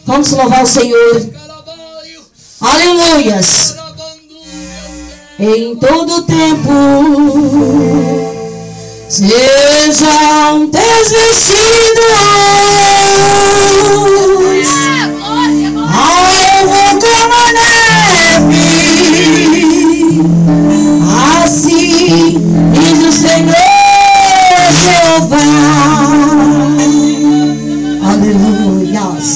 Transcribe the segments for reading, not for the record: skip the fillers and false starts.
Vamos louvar o Senhor. Aleluias. Em todo tempo sejam desvestidos alvo como a neve. Assim diz o Senhor Jeová. Aleluias.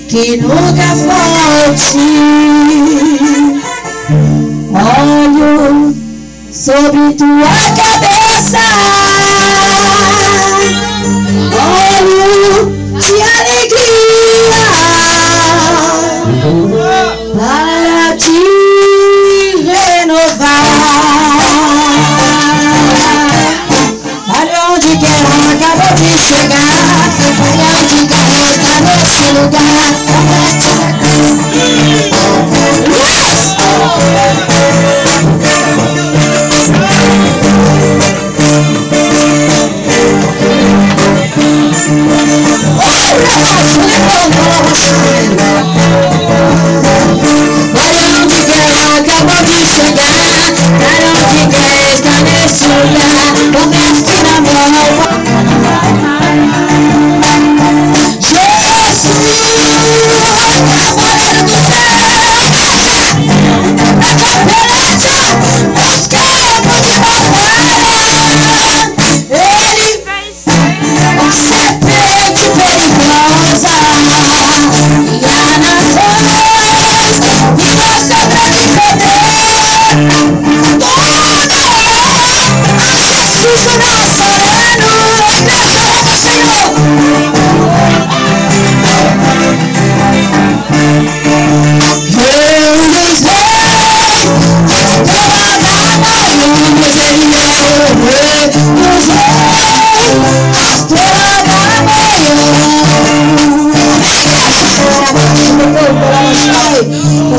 Que nunca falte óleo sobre tua cabeça, óleo de alegria para te renovar. Olha onde quer, acabou de chegar. Olha onde quer, está nesse lugar. Olha onde quer, acabou de chegar. Olha onde quer, está nesse lugar. Com mestre na mão.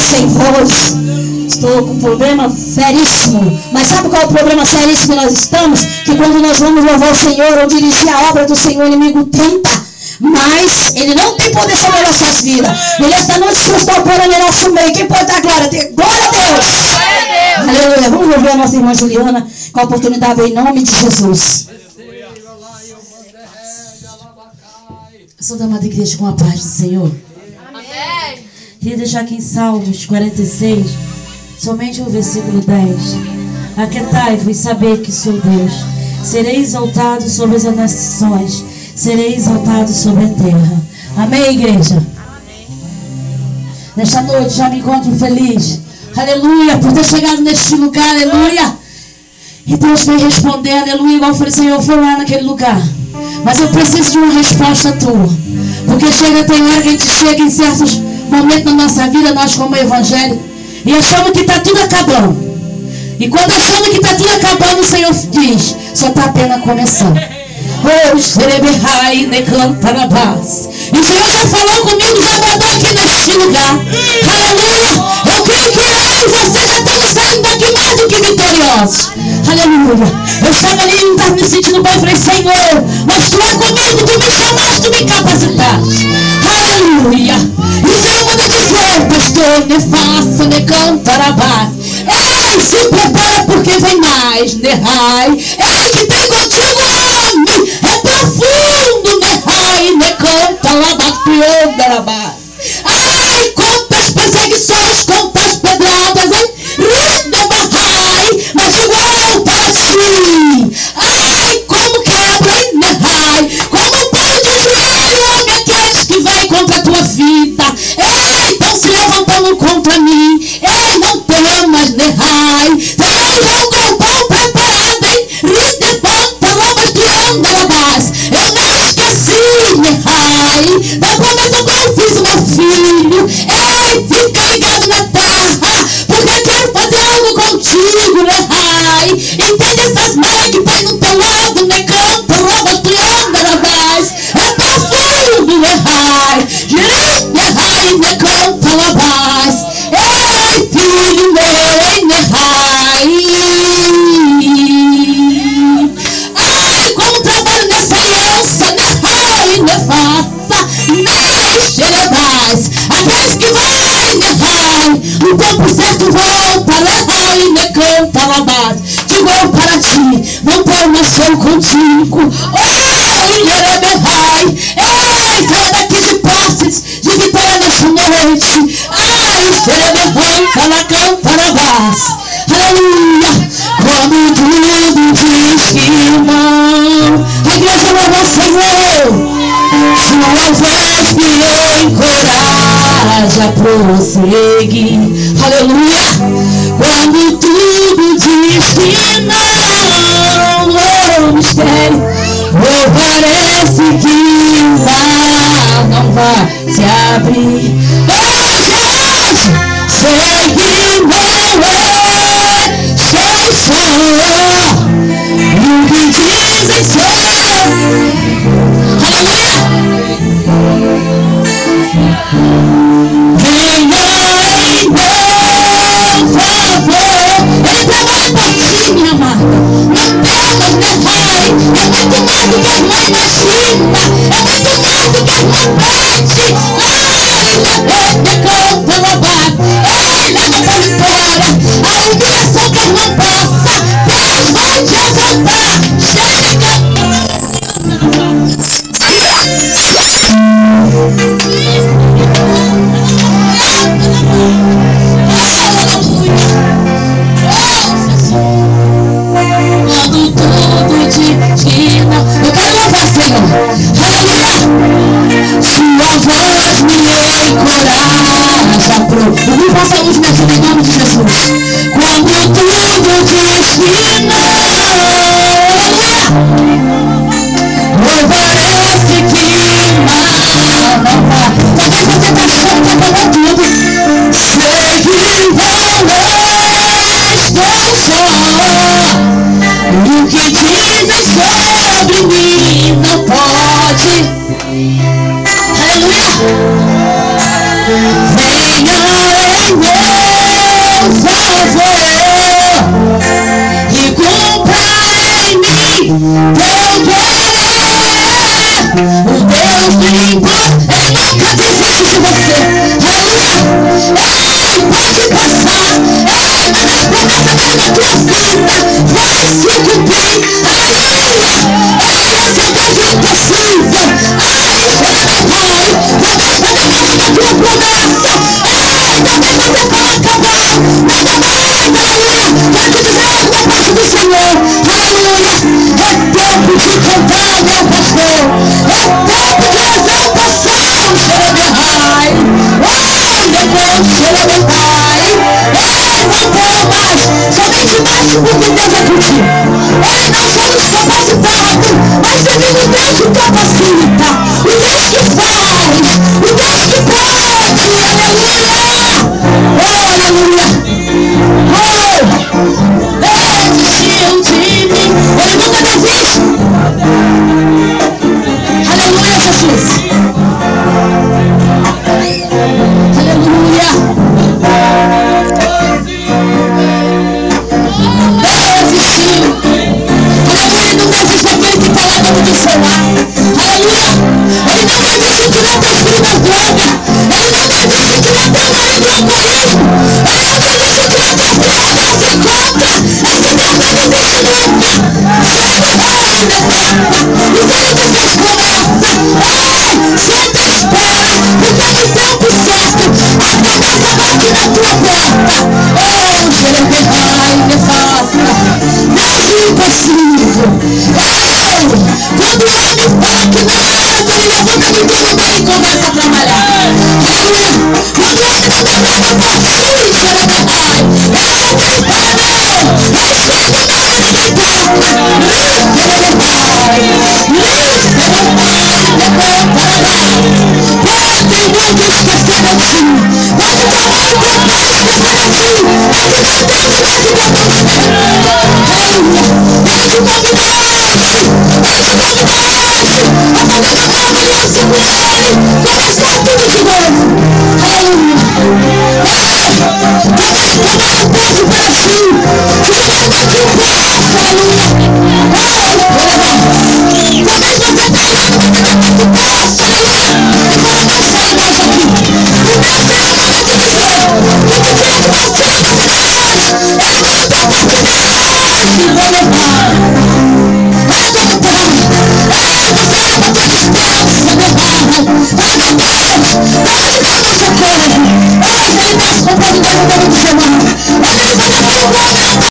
Sem voz, estou com um problema seríssimo. Mas sabe qual é o problema seríssimo que nós estamos? Que quando nós vamos louvar o Senhor ou dirigir a obra do Senhor, o inimigo tenta, mas ele não tem poder sobre nossas vidas. Ele esta noite está operando em nosso meio. Quem pode dar glória? Glória a Deus! Aleluia! Vamos louvar a nossa irmã Juliana com a oportunidade em nome de Jesus. Sou da amada igreja com a paz do Senhor. Queria deixar aqui em Salmos 46, somente o versículo 10. Aquietai-vos e saber que sou Deus. Serei exaltado sobre as nações, serei exaltado sobre a terra. Amém, igreja? Amém. Nesta noite já me encontro feliz. Aleluia, por ter chegado neste lugar, aleluia. E Deus vem responder, aleluia, igual eu falei, Senhor, foi lá naquele lugar. Mas eu preciso de uma resposta tua. Porque tem hora que a gente chega em certos momento na nossa vida, nós como evangelho, e achamos que está tudo acabando. E quando achamos que está tudo acabando, o Senhor diz, só está apenas começando. Oh, Xereberrai, Necantarabás. E o Senhor já falou comigo, já mandou aqui neste lugar. Aleluia. Eu creio que eu e você já estamos saindo daqui mais do que vitoriosos. Aleluia. Eu estava ali e não estava me sentindo bem. Eu falei, Senhor, mas tu é comigo, tu me chamaste, tu me capacitaste. Aleluia. E o Senhor manda dizer, pastor, me faça, me cantarabás. Ei, se prepara porque vem mais, Nehai. Ei, que tem contigo homem, é profundo, Nehai, me canta, labatriandarabás. Ai, quantas perseguições, quantas pedradas, hein? Ridebahai, mas igual para ti. Ai, como quebra, hein, Nehai, como põe de joelho, homem, aqueles que vêm contra a tua vida. Ei, estão se levantando contra mim. Ei, não temas, Nehai. Tem um galpão preparado, hein? Ridebanta, labatriandarabás. Eu não esqueci, Nehai, da promessa que eu fiz, meu filho. Ei, fica ligado mais. Aqueles que vai, no tempo certo volta, canta lá que igual para ti, não tem uma sou contigo. Ei, saia daqui de posses, de vitória nessa noite. Ela canta na voz. Aleluia. Quando tudo diz que não, a igreja louva o Senhor. Sua voz me encoraja a prosseguir. Aleluia. Quando tudo diz que não, oh mistério, oh parece que não vai se abrir. Oh Jesus, sei que não é, sei só o que dizem ser. Aleluia. Venha em meu favor. Ele trabalha por ti, minha amada. Não temas, meu pai. É muito mais do que a irmã imagina. É muito mais do que a irmã pede. Ele canta louvado. Ele leva para fora a humilhação que a irmã passa. Deus vai te exaltar. Chega. Quando tudo diz que não, eu quero louvar, Senhor. Aleluia. Sua voz me encoraja pro. Ouvir vossa luz, minha filha, em nome de Jesus. Quando tudo diz que não, oh, parece que não vai. Talvez você tá achando que acabou tudo. Sei que não estou só. O que dizem sobre mim não pode. Aleluia. Venha em meu favor e cumpra em mim teu querer. O Deus do imposto, ele nunca desiste de você. Aleluia. Ei, pode passar. Ei, mas as promessas dele na tua vida vai se cumprir. Aleluia. Esse é o Deus do impossível. Talvez você demore na tua promessa. Talvez você vai acabar. Nada mais, aleluia. Quero te dizer algo da parte do Senhor. Aleluia. É tempo de cantar, meu pastor. É tempo de exaltação. Xerebehai. Depois Xerebehai. Não temas. Somente mais porque Deus é contigo. Ele não só nos capacitado, mas também o Deus que capacita. O Deus que faz. O Deus que pode. Aleluia. Oh, aleluia. Oh, ele desistiu de mim. Ele nunca desiste. Aleluia, Jesus. Aleluia. Desistiu. Aleluia, ele não desiste daquele que está lá dentro do seu lar. Aleluia. Ele não desiste de tirar teu filho das drogas. Ele não desiste de tirar teu marido do alcoolismo. Ele não desiste de tirar teu filho da se conta. Esse Deus não desiste nunca. Ei, meu pai. E se ele te fez promessa, ei, senta e espera, porque no tempo certo a promessa bate na tua porta. Oh, Xerebehai, me faça. Deus do impossível. Ei, quando o homem fala que não, ele levanta de tudo bem e começa a trabalhar. Aleluia. Quando o homem não dá nada por si, Xerebehai, ela não tem para não. Eu chego na hora de importa. Xerebehai, podem muito esquecer de ti. Pode tomar o propósito esquecer de ti. Mas não tem mais de você. Aleluia. Ele te convidou hoje. Ele te convidou hoje a fazer uma nova aliança com ele. Começar tudo de novo. Aleluia. Talvez tomar um peso para si. Que você não te importa. Aleluia. Talvez você está olhando, você não te importa. Aleluia. E fala, não sai mais aqui. Vai